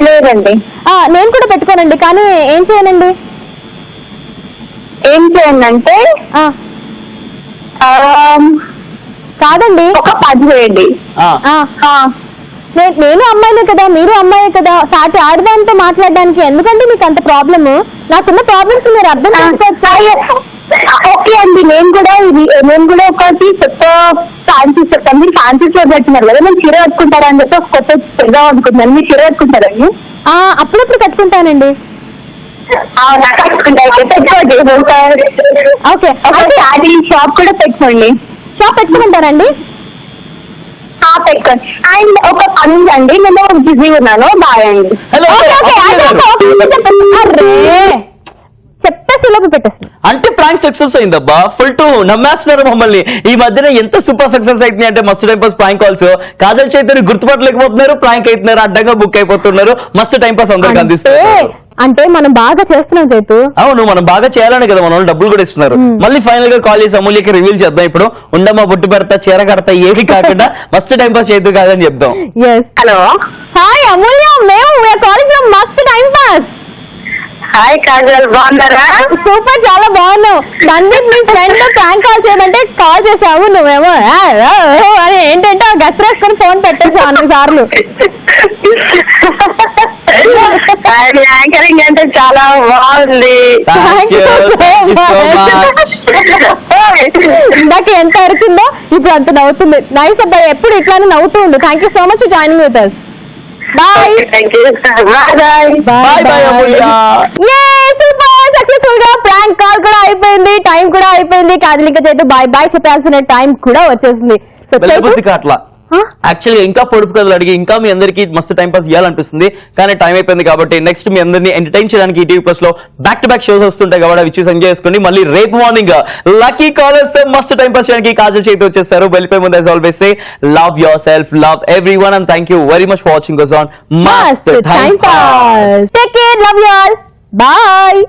లేదండి. నేను కూడా పెట్టుకోనండి, కానీ ఏం చేయనండి? ఏం చేయండి అంటే కాదండి, ఒక 10 చేయండి. నేను అమ్మాయినే కదా, మీరు అమ్మాయే కదా, సాటి ఆడదాంతో మాట్లాడడానికి ఎందుకంటే మీకు అంత ప్రాబ్లమ్? నాకున్న ప్రాబ్లమ్స్ మీరు అర్థం చేసుకోవచ్చు. ఓకే అండి, నేను కూడా ఒకటి కొత్త ఫ్యాన్సీస్ చెప్తాను. మీరు ఫ్యాన్సీస్ లో కట్టున్నారు కదా, నేను చీర కట్టుకుంటారా అని చెప్పి ఒక కొత్త పెడదాం అనుకుంటున్నాను. మీరు చీర కట్టుకుంటారండి? అప్పుడప్పుడు కట్టుకుంటానండి. ఓకే, అది షాప్ కూడా పెట్టుకోండి. షాప్ పెట్టుకుంటారండి? పెట్టుకోండి. అండ్ ఒక పని ఉందండి, నేను బిజీ ఉన్నాను. బాయ్ అండి. చెప్పేసి లోపు పెట్టేసి. అంటే ప్రాంక్ సక్సెస్ అయిందబ్బా, ఫుల్ టు నమ్మేస్తున్నారు మమ్మల్ని. ఈ మధ్యన ఎంత సూపర్ సక్సెస్ అవుతుంది అంటే Mast time pass prank calls. Kajal Chaitanya గుర్తుపట్టలేకపోతున్నారు, ప్రాంక్ అవుతున్నారు, అడ్డంగా బుక్ అయిపోతున్నారు. మస్తు టైం పాస్ అందరికి అందిస్తారు. అంటే మనం బాగా చేస్తున్నాం చైతు. అవును, మనం బాగా చేయాలని కదా, మన డబ్బులు కూడా ఇస్తున్నారు. మళ్ళీ ఫైనల్ గా కాల్ చేసి అమూల్యకి రివీల్ చేద్దాం. ఇప్పుడు ఉండమ్మా, బుట్టు పెడతా, చీర కడతా, ఏది కాకుండా మస్తు టైం పాస్ చేయదు కాదని చెప్దాం. హలో, హాయ్ అమూల్య, మేము కాలింగ్ ఫ్రమ్ మస్తు టైం పాస్. హాయ్ కాజల్, బాగున్నారా? సూపర్, చాలా బాగున్నావు. నందిత్ మీ ఫ్రెండ్ ప్రాంక్ కాల్ చేయమంటే కాల్ చేసావు, నువ్వేమో అని ఏంటంటే గసరేసుకొని ఫోన్ పెట్టేసావు అన్ని సార్లు. యాంకరింగ్ అంటే చాలా బాగుంది. ఇందాక ఎంత అరిచిందో ఇప్పుడు అంత నవ్వుతుంది. నైస్ అబ్బాయి, ఎప్పుడు ఇట్లానే నవ్వుతూ ఉండు. Thank you so much for joining with us. Bye bye bye Amulya. Successful గా ప్రాంక్ కాల్ కూడా అయిపోయింది, టైం కూడా అయిపోయింది. కాజలిక చేత బాయ్ బాయ్ చెప్పాల్సిన టైం కూడా వచ్చేసింది. అట్లా యాక్చువల్గా ఇంకా పొడుపు కథలు అడిగి ఇంకా మీ అందరికి మస్తు టైం పాస్ చేయాలనిపిస్తుంది, కానీ టైం అయిపోయింది కాబట్టి నెక్స్ట్ మీ అందరినీ ఎంటర్టైన్ చేయడానికి ఈటీవీ ప్లస్ లో బ్యాక్ టు బ్యాక్ షోస్ వస్తుంటాయి కాబట్టి అవి చూసి ఎంజాయ్ చేసుకోండి. మళ్ళీ రేపు మార్నింగ్ లక్కీ కాలర్స్ మస్తు టైం పాస్ చేయడానికి కాజల్ చేతి వచ్చేస్తారు. వెళ్ళిపోయి ముందు as always say love yourself, love everyone and thank you very much for watching us on Mast Time Pass. Take care, love you all. Bye.